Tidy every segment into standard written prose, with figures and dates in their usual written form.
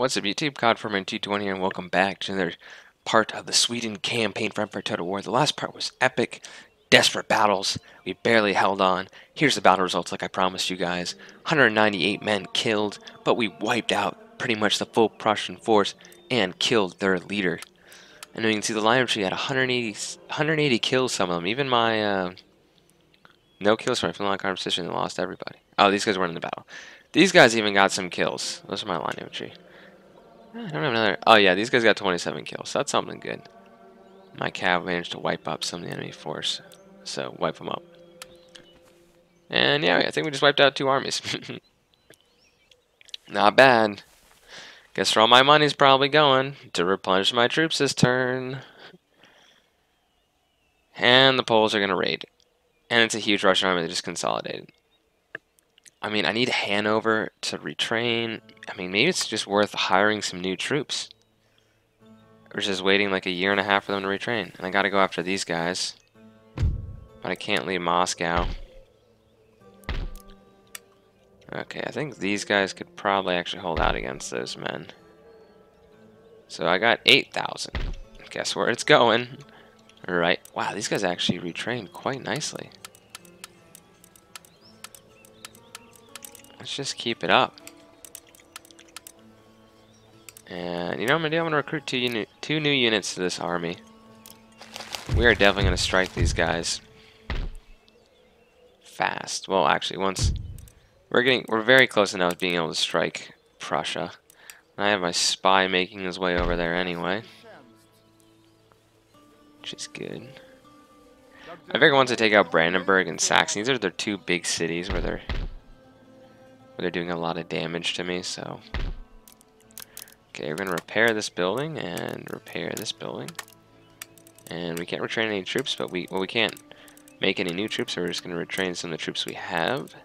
What's up YouTube, COD4Man220 here, and welcome back to another part of the Sweden campaign for Empire Total War. The last part was epic, desperate battles. We barely held on. Here's the battle results like I promised you guys. 198 men killed, but we wiped out pretty much the full Prussian force and killed their leader. And you can see the lineup tree had 180 kills, some of them. Even my no kills from my competition, they lost everybody. Oh, these guys weren't in the battle. These guys even got some kills. Those are my lineup tree. I don't have another. Oh yeah, these guys got 27 kills. That's something good. My cav managed to wipe up some of the enemy force, so wipe them up. And yeah, I think we just wiped out 2 armies. Not bad. Guess where all my money's probably going to replenish my troops this turn. And the Poles are gonna raid, and it's a huge Russian army that just consolidated. I mean, I need Hanover to retrain. I mean, maybe it's just worth hiring some new troops. Or just waiting like a year and a half for them to retrain. And I gotta go after these guys. But I can't leave Moscow. Okay, I think these guys could probably actually hold out against those men. So I got 8,000. Guess where it's going? Alright. Wow, these guys actually retrained quite nicely. Let's just keep it up. And you know what I'm going to do? I'm going to recruit two new units to this army. We are definitely going to strike these guys fast. Well, actually, once we're very close enough to being able to strike Prussia. I have my spy making his way over there anyway, which is good. I figure once I take out Brandenburg and Saxony, these are their 2 big cities where they're doing a lot of damage to me. So, okay, we're gonna repair this building and repair this building, and we can't retrain any troops, but we can't make any new troops. So we're just gonna retrain some of the troops we have,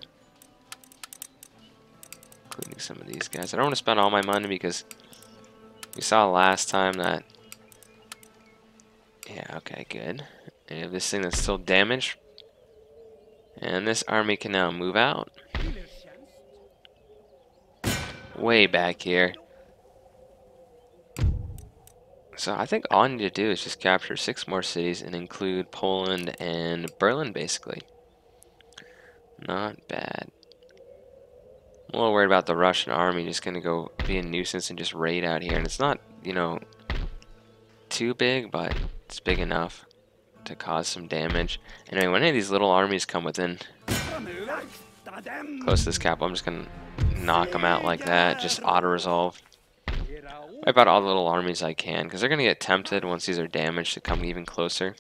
including some of these guys. I don't want to spend all my money because we saw last time that. Yeah, okay, good. And we have this thing that's still damaged, and this army can now move out. Way back here. So I think all I need to do is just capture 6 more cities and include Poland and Berlin, basically. Not bad. I'm a little worried about the Russian army just gonna go be a nuisance and just raid out here. And it's not, you know, too big, but it's big enough to cause some damage. Anyway, when any of these little armies come within close to this capital, I'm just gonna knock them out like that, just auto-resolve. Wipe out all the little armies I can, because they're going to get tempted once these are damaged to come even closer.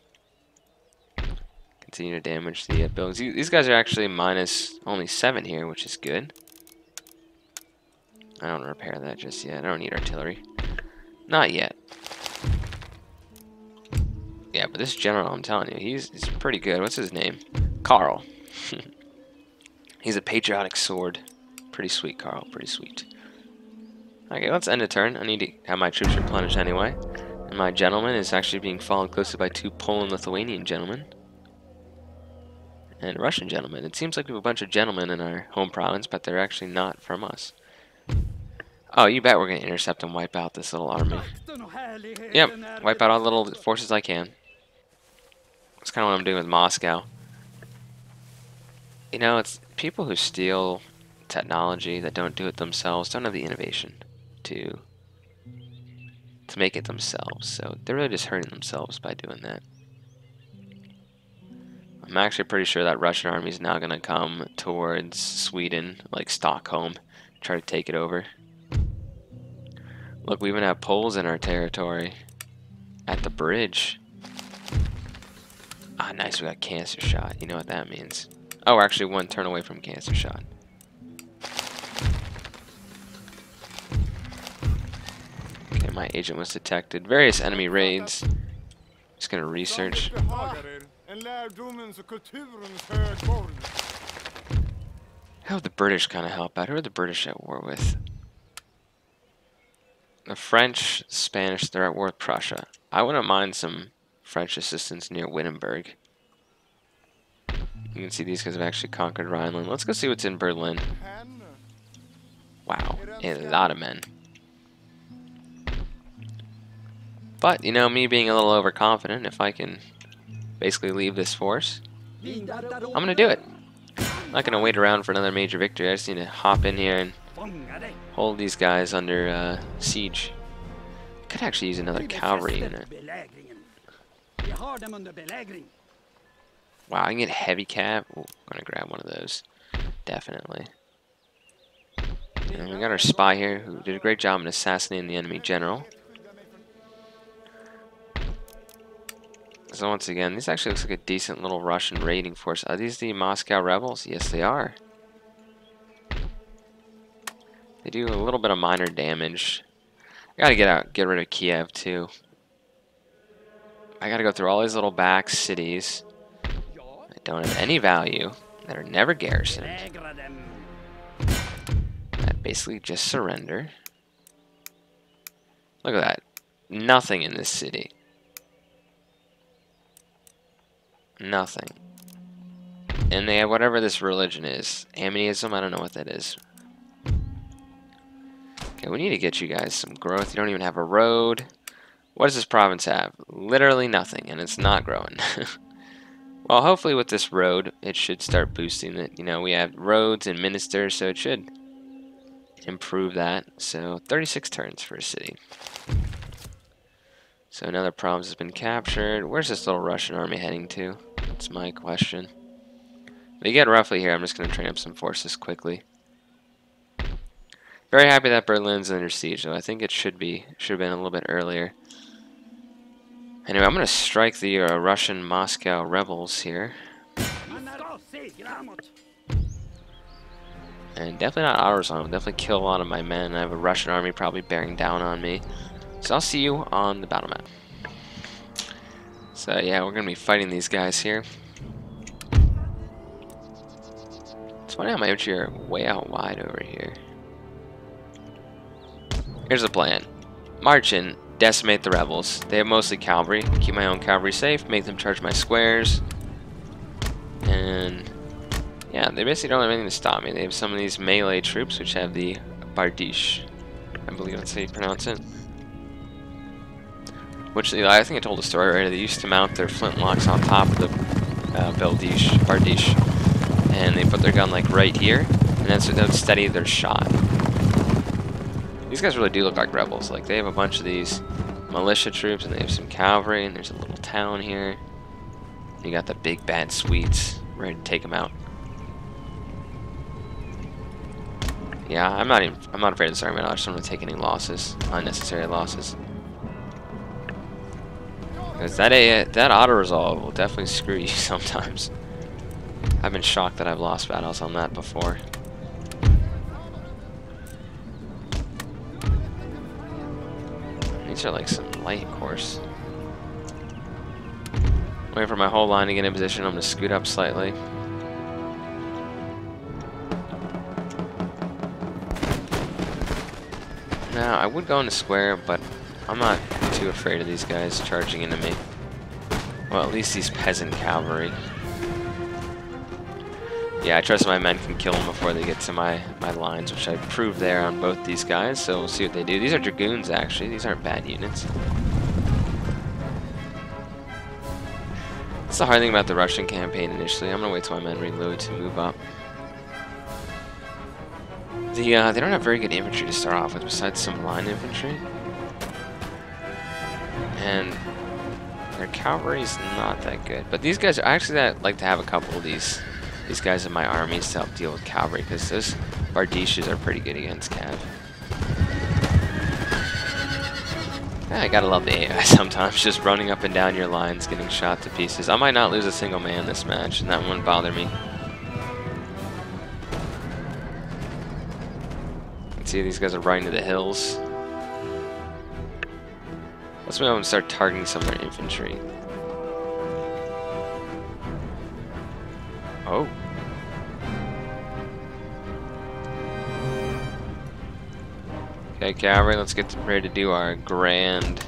Continue to damage the buildings. These guys are actually minus only 7 here, which is good. I don't repair that just yet. I don't need artillery. Not yet. Yeah, but this general, I'm telling you, he's pretty good. What's his name? Carl. He's a patriotic sword. Pretty sweet, Carl. Pretty sweet. Okay, let's end a turn. I need to have my troops replenished anyway. And my gentleman is actually being followed closely by 2 Poland-Lithuanian gentlemen. And Russian gentlemen. It seems like we have a bunch of gentlemen in our home province, but they're actually not from us. Oh, you bet we're going to intercept and wipe out this little army. Yep, wipe out all the little forces I can. That's kind of what I'm doing with Moscow. You know, it's people who steal technology that don't do it themselves don't have the innovation to make it themselves, so they're really just hurting themselves by doing that. I'm actually pretty sure that Russian army is now going to come towards Sweden, like Stockholm, try to take it over. Look, we even have Poles in our territory at the bridge. Ah, nice, we got cancer shot. You know what that means. Oh, we're actually 1 turn away from cancer shot. My agent was detected. Various enemy raids. Just gonna research. How would the British kind of help out? Who are the British at war with? The French, Spanish, they're at war with Prussia. I wouldn't mind some French assistance near Wittenberg. You can see these guys have actually conquered Rhineland. Let's go see what's in Berlin. Wow, a lot of men. But, you know, me being a little overconfident, if I can basically leave this force, I'm going to do it. I'm not going to wait around for another major victory. I just need to hop in here and hold these guys under siege. Could actually use another cavalry unit. Wow, I can get heavy cav. Ooh, I'm going to grab one of those. Definitely. And we got our spy here who did a great job in assassinating the enemy general. So once again, this actually looks like a decent little Russian raiding force. Are these the Moscow rebels? Yes, they are. They do a little bit of minor damage. I gotta get rid of Kiev too. I gotta go through all these little back cities that don't have any value, that are never garrisoned, that basically just surrender. Look at that. Nothing in this city. Nothing. And they have whatever this religion is. Ammonism? I don't know what that is. Okay, we need to get you guys some growth. You don't even have a road. What does this province have? Literally nothing, and it's not growing. Well, hopefully with this road, it should start boosting it. You know, we have roads and ministers, so it should improve that. So 36 turns for a city. So another province has been captured. Where's this little Russian army heading to? That's my question. If they get roughly here, I'm just going to train up some forces quickly. Very happy that Berlin's under siege, though. I think it should have been a little bit earlier. Anyway, I'm going to strike the Russian Moscow rebels here. And definitely not Autozone. Definitely kill a lot of my men. I have a Russian army probably bearing down on me. So I'll see you on the battle map. So yeah, we're going to be fighting these guys here. It's funny how my infantry are way out wide over here. Here's the plan. March in, decimate the rebels. They have mostly cavalry. Keep my own cavalry safe, make them charge my squares. And yeah, they basically don't have anything to stop me. They have some of these melee troops which have the Bardiche. I believe that's how you pronounce it. Which I think I told a story right. They used to mount their flintlocks on top of the Bardiche. And they put their gun like right here, and then so they would steady their shot. These guys really do look like rebels. Like, they have a bunch of these militia troops, and they have some cavalry, and there's a little town here. You got the big bad Swedes ready to take them out. Yeah, I'm not afraid of this army at all. I just don't want to take any losses, unnecessary losses. Because that auto-resolve will definitely screw you sometimes. I've been shocked that I've lost battles on that before. These are like some light horse. Wait for my whole line to get in position. I'm going to scoot up slightly. Now, I would go into square, but I'm not too afraid of these guys charging into me. Well, at least these peasant cavalry. Yeah, I trust my men can kill them before they get to my lines, which I proved there on both these guys, so we'll see what they do. These are dragoons, actually. These aren't bad units. That's the hard thing about the Russian campaign initially. I'm going to wait till my men reload to move up. They don't have very good infantry to start off with, besides some line infantry. And their cavalry's not that good. But these guys, I actually like to have a couple of these guys in my armies to help deal with cavalry, because those Bardiches are pretty good against cav. Yeah, I gotta love the AI sometimes, just running up and down your lines, getting shot to pieces. I might not lose a single man this match, and that wouldn't bother me. Let's see, these guys are riding to the hills. Let's move on and start targeting some of their infantry. Oh. Okay, cavalry, let's get ready to do our grand.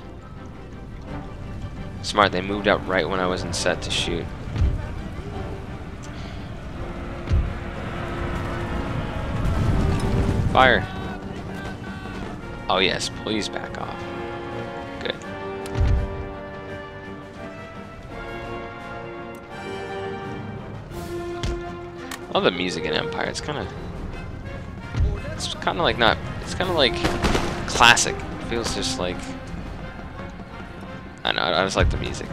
Smart, they moved up right when I wasn't set to shoot. Fire. Oh yes, please back off. Good. Love the music in Empire. It's kind of like not. It's kind of like classic. It feels just like. I know. I just like the music.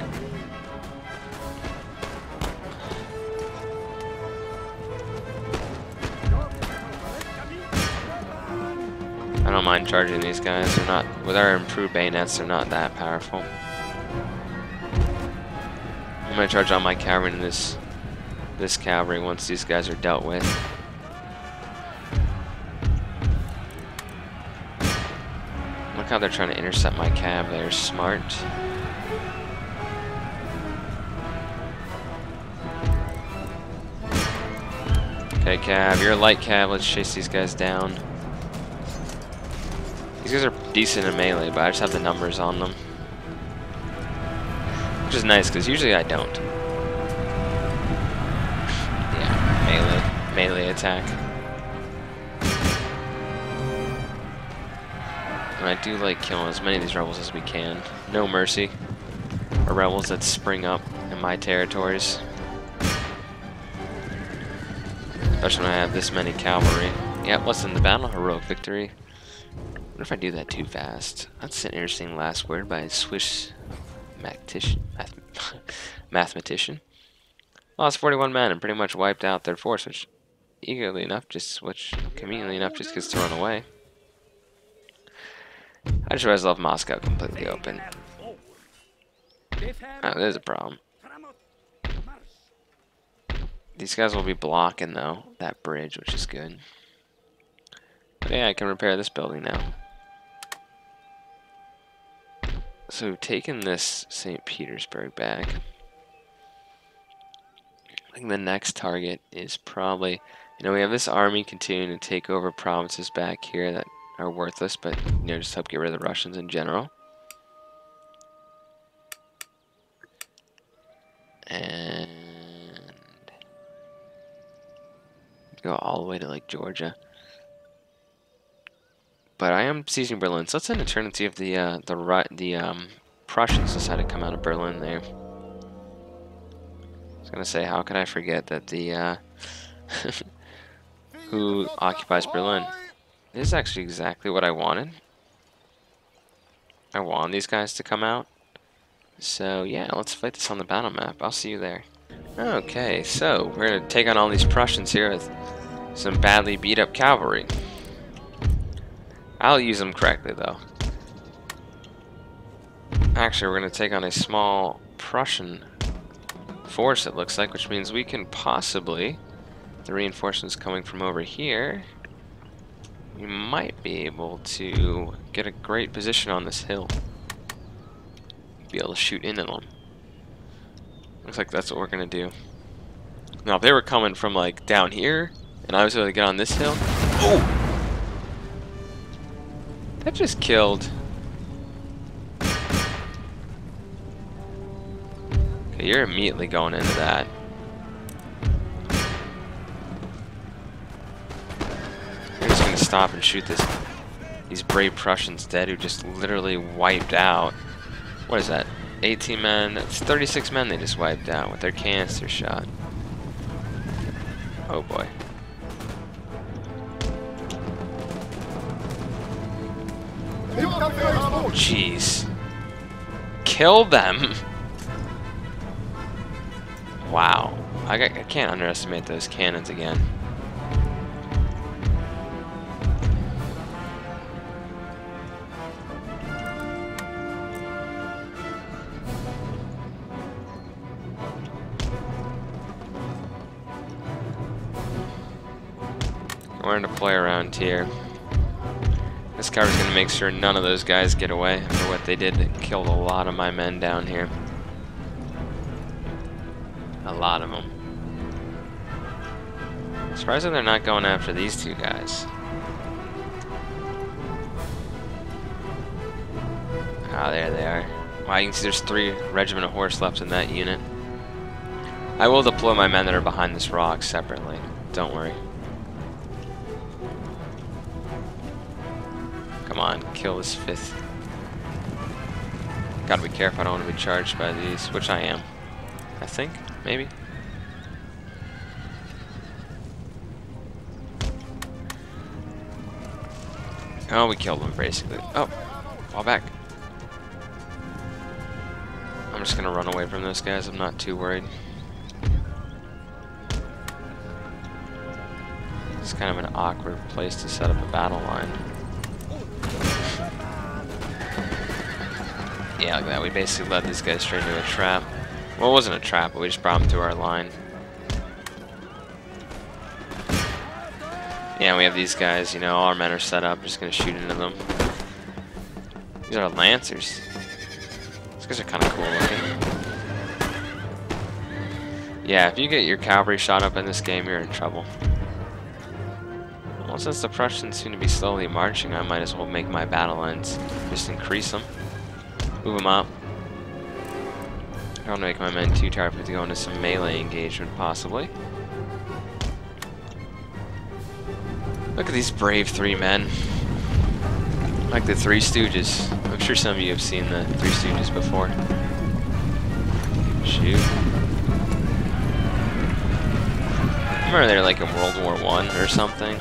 I don't mind charging these guys. They're not, with our improved bayonets, they're not that powerful. I'm gonna charge all my cavalry in this cavalry once these guys are dealt with. Look how they're trying to intercept my cav. They're smart. Okay, cav, you're a light cav. Let's chase these guys down. These guys are decent in melee, but I just have the numbers on them. Which is nice, because usually I don't. Yeah, melee attack. And I do like killing as many of these rebels as we can. No mercy. Or rebels that spring up in my territories. Especially when I have this many cavalry. Yeah, what's in the battle? Heroic victory. What if I do that too fast? That's an interesting last word by a Swiss mathematician. Lost 41 men and pretty much wiped out their force, which conveniently enough just gets thrown away. I just realized I left Moscow completely open. Oh, there's a problem. These guys will be blocking though that bridge, which is good. But yeah, I can repair this building now. So taking this St. Petersburg back, I think the next target is probably, we have this army continuing to take over provinces back here that are worthless, but just help get rid of the Russians in general. And go all the way to like Georgia. But I am sieging Berlin, so let's end a turn and see if the Prussians decide to come out of Berlin there. I was gonna say, how could I forget that the who occupies Berlin? This is actually exactly what I wanted. I want these guys to come out. So yeah, let's fight this on the battle map. I'll see you there. Okay, so we're gonna take on all these Prussians here with some badly beat up cavalry. I'll use them correctly though. Actually, we're going to take on a small Prussian force, it looks like, which means we can possibly, the reinforcements coming from over here, we might be able to get a great position on this hill. Be able to shoot into them. Looks like that's what we're going to do. Now, if they were coming from like down here, and I was able to get on this hill, oh! That just killed. Okay, you're immediately going into that. You're just gonna stop and shoot these brave Prussians dead who just literally wiped out. What is that? 18 men. That's 36 men they just wiped out with their canister shot. Oh boy. Jeez. Kill them. Wow. I can't underestimate those cannons again. We're gonna play around here. This cover's gonna make sure none of those guys get away for what they did. They killed a lot of my men down here. A lot of them. Surprising they're not going after these two guys. Ah, there they are. Wow, you can see there's 3 regiment of horse left in that unit. I will deploy my men that are behind this rock separately. Don't worry. Come on, kill this 5th. Gotta be careful, I don't want to be charged by these, which I am. I think, maybe. Oh, we killed them basically. Oh, fall back. I'm just gonna run away from those guys. I'm not too worried. It's kind of an awkward place to set up a battle line. Yeah, like that. We basically led these guys straight into a trap. Well, it wasn't a trap, but we just brought them through our line. Yeah, we have these guys, you know, all our men are set up, just gonna shoot into them. These are Lancers. These guys are kind of cool looking. Yeah, if you get your cavalry shot up in this game, you're in trouble. Well, since the Prussians seem to be slowly marching, I might as well make my battle lines, just increase them. Move them up. I don't want to make my men too tired to go into some melee engagement, possibly. Look at these brave three men. Like the Three Stooges. I'm sure some of you have seen the Three Stooges before. Shoot. Remember they were like in World War I or something?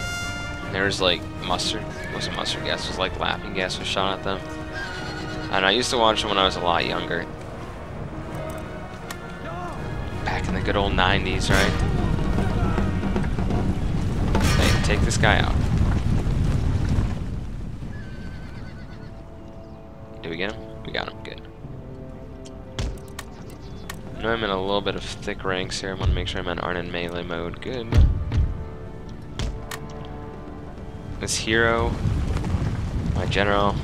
There was like mustard. It wasn't mustard gas, it was like laughing gas was shot at them. And I used to watch them when I was a lot younger. Back in the good old 90s, right? Take this guy out. Did we get him? We got him. Good. I know I'm in a little bit of thick ranks here. I want to make sure my men aren't in melee mode. Good. This hero, my general.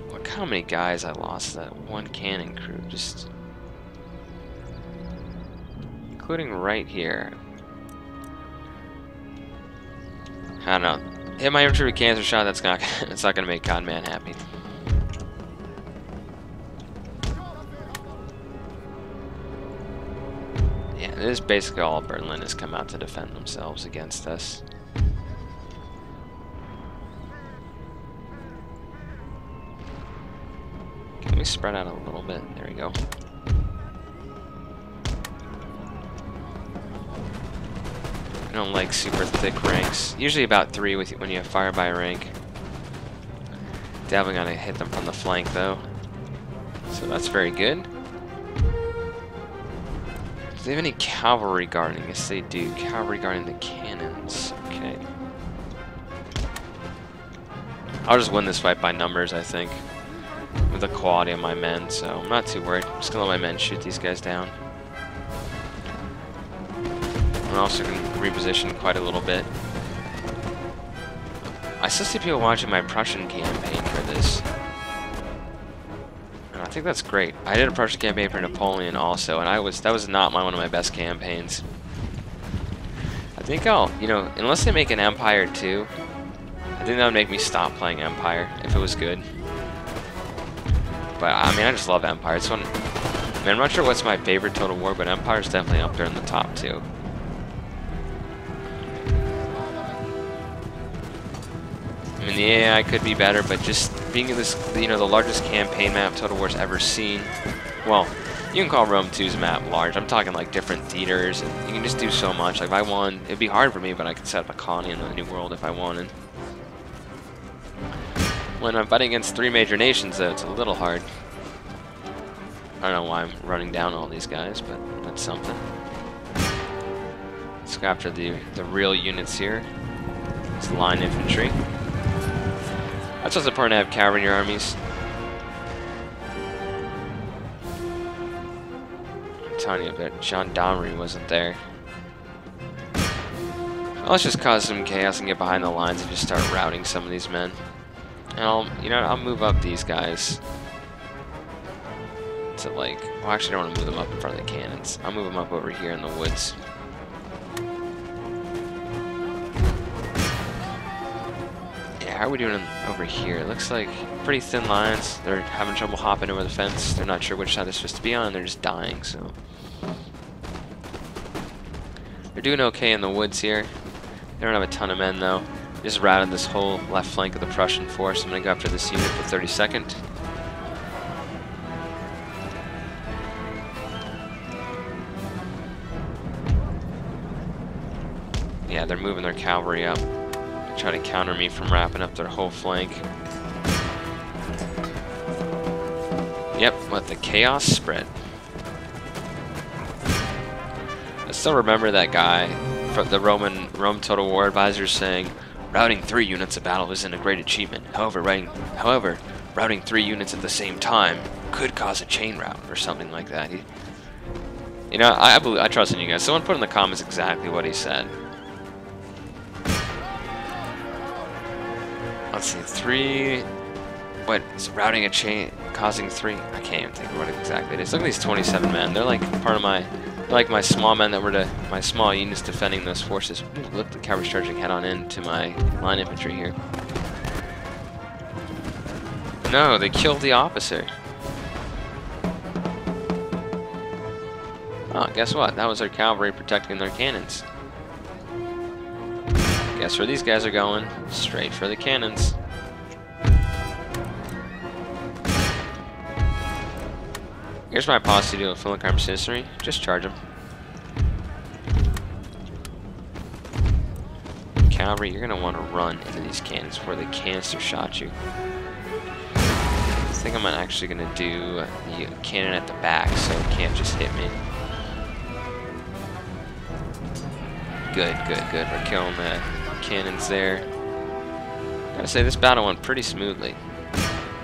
Look how many guys I lost that one cannon crew. Just including right here. I don't know. Hit my infantry with cancer shot. That's not. It's not gonna make Godman happy. Yeah, this is basically all Berlin has come out to defend themselves against us. Can we spread out a little bit? There we go. I don't like super thick ranks. Usually about 3 with when you have fire by rank. Definitely gonna hit them from the flank though. So that's very good. Do they have any cavalry guarding? Yes, they do. Cavalry guarding the cannons. Okay. I'll just win this fight by numbers, I think, with the quality of my men. So I'm not too worried. I'm just gonna let my men shoot these guys down. I'm also going to reposition quite a little bit. I still see people watching my Prussian campaign for this. And I think that's great. I did a Prussian campaign for Napoleon also, and that was not one of my best campaigns. I think I'll, you know, unless they make an Empire 2, I think that would make me stop playing Empire if it was good. But I mean, I just love Empire. It's one. I mean, I'm not sure what's my favorite Total War, but Empire is definitely up there in the top 2. I mean, the AI could be better, but just being in this, you know, the largest campaign map Total War's ever seen. Well, you can call Rome 2's map large. I'm talking like different theaters, and you can just do so much. Like if I won, it'd be hard for me, but I could set up a colony in the New World if I wanted. When I'm fighting against 3 major nations, though, it's a little hard. I don't know why I'm running down all these guys, but that's something. Let's go after the real units here. It's line infantry. That's what's important to have cavalry in your armies. I'm telling you, but gendarmerie wasn't there. Well, let's just cause some chaos and get behind the lines and just start routing some of these men. And I'll move up these guys to like, well, actually I don't want to move them up in front of the cannons. I'll move them up over here in the woods. How are we doing over here? It looks like pretty thin lines. They're having trouble hopping over the fence. They're not sure which side they're supposed to be on, and they're just dying, so. They're doing okay in the woods here. They don't have a ton of men, though. Just routed this whole left flank of the Prussian force. I'm going to go after this unit the 32nd. Yeah, they're moving their cavalry up. Try to counter me from wrapping up their whole flank. Yep, let the chaos spread. I still remember that guy from the Rome Total War Advisor saying, routing 3 units of battle isn't a great achievement. However, routing 3 units at the same time could cause a chain route or something like that. You know, I trust in you guys. Someone put in the comments exactly what he said. Let's see, 3. What is routing a chain causing 3? I can't even think of what exactly it is. Look at these 27 men. They're like part of my, like my small men that were my small units defending those forces. Ooh, look, the cavalry's charging head on into my line infantry here. No, they killed the officer. Oh, guess what? That was their cavalry protecting their cannons. Guess where these guys are going? Straight for the cannons. Here's my posse doing Philippine Citizenry. Just charge them. Cavalry, you're going to want to run into these cannons before the canister shot you. I think I'm actually going to do the cannon at the back so it can't just hit me. Good, good, good. We're killing the cannons there. Gotta say, this battle went pretty smoothly.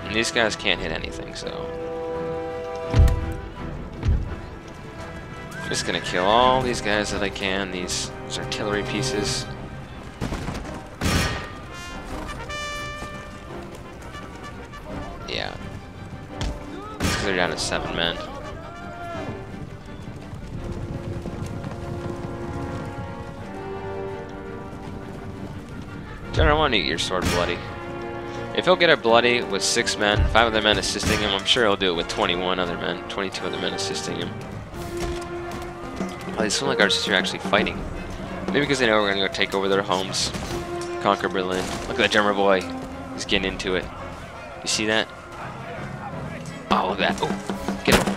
And these guys can't hit anything, so... just gonna kill all these guys that I can, these artillery pieces. Yeah. Because they're down to 7 men. General, I want to get your sword bloody. If he'll get it bloody with 6 men, 5 other men assisting him, I'm sure he'll do it with 21 other men, 22 other men assisting him. These Philippine Guards are actually fighting. Maybe because they know we're going to go take over their homes, conquer Berlin. Look at that drummer boy. He's getting into it. You see that? Oh, look at that. Oh, get him.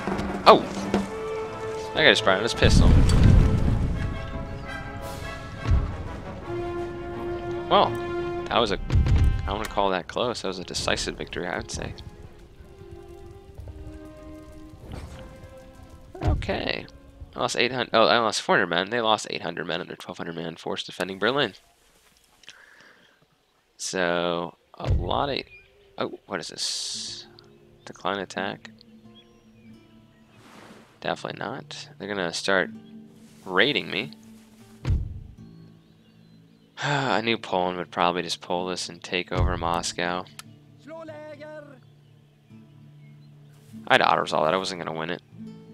Oh! That guy just fired his pistol. Well, that was I want to call that close. That was a decisive victory, I would say. Okay. I lost 800. Oh, I lost 400 men. They lost 800 men under 1,200 man force defending Berlin. So a lot of. Oh, what is this? Decline attack? Definitely not. They're gonna start raiding me. I knew Poland would probably just pull this and take over Moscow. I'd auto-resolve that. I wasn't gonna win it.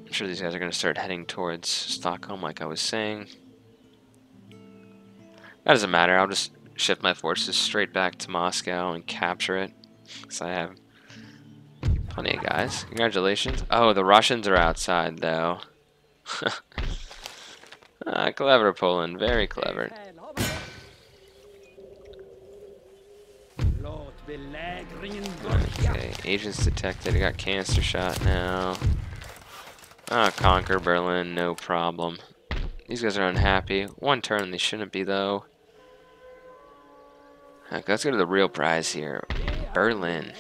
I'm sure these guys are going to start heading towards Stockholm like I was saying. That doesn't matter. I'll just shift my forces straight back to Moscow and capture it. Because I have plenty of guys. Congratulations. Oh, the Russians are outside, though. Clever, Poland. Very clever. Okay, agents detected. I got canister shot now. Conquer Berlin, no problem. These guys are unhappy. 1 turn, they shouldn't be, though. Okay, let's go to the real prize here. Berlin.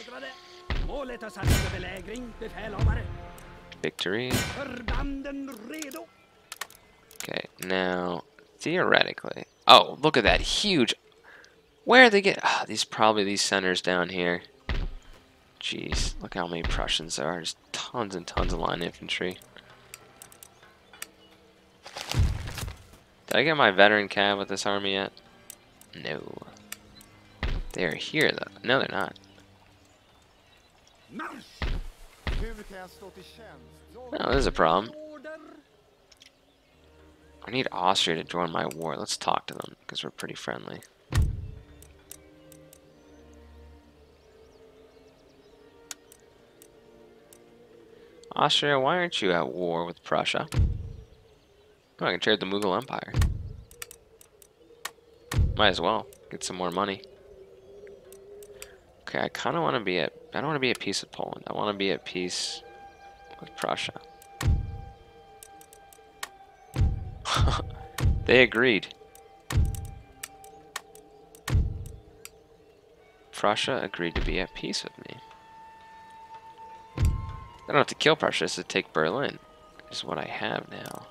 Victory. Okay, now, theoretically... Oh, look at that huge... Where are they get... these centers down here. Jeez, look how many Prussians there are. There's tons and tons of line infantry. Did I get my veteran cav with this army yet? No. They're here, though. No, they're not. No, there's a problem. I need Austria to join my war. Let's talk to them, because we're pretty friendly. Austria, why aren't you at war with Prussia? Oh, I can trade the Mughal Empire. Might as well get some more money. Okay, I kind of want to be at... I don't want to be at peace with Poland. I want to be at peace with Prussia. They agreed. Prussia agreed to be at peace with me. I don't have to kill Prussia, just to take Berlin. Is what I have now.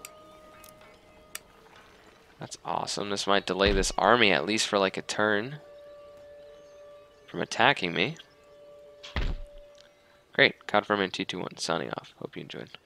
That's awesome. This might delay this army at least for like a turn from attacking me. Great. Cod Farming 221 signing off. Hope you enjoyed.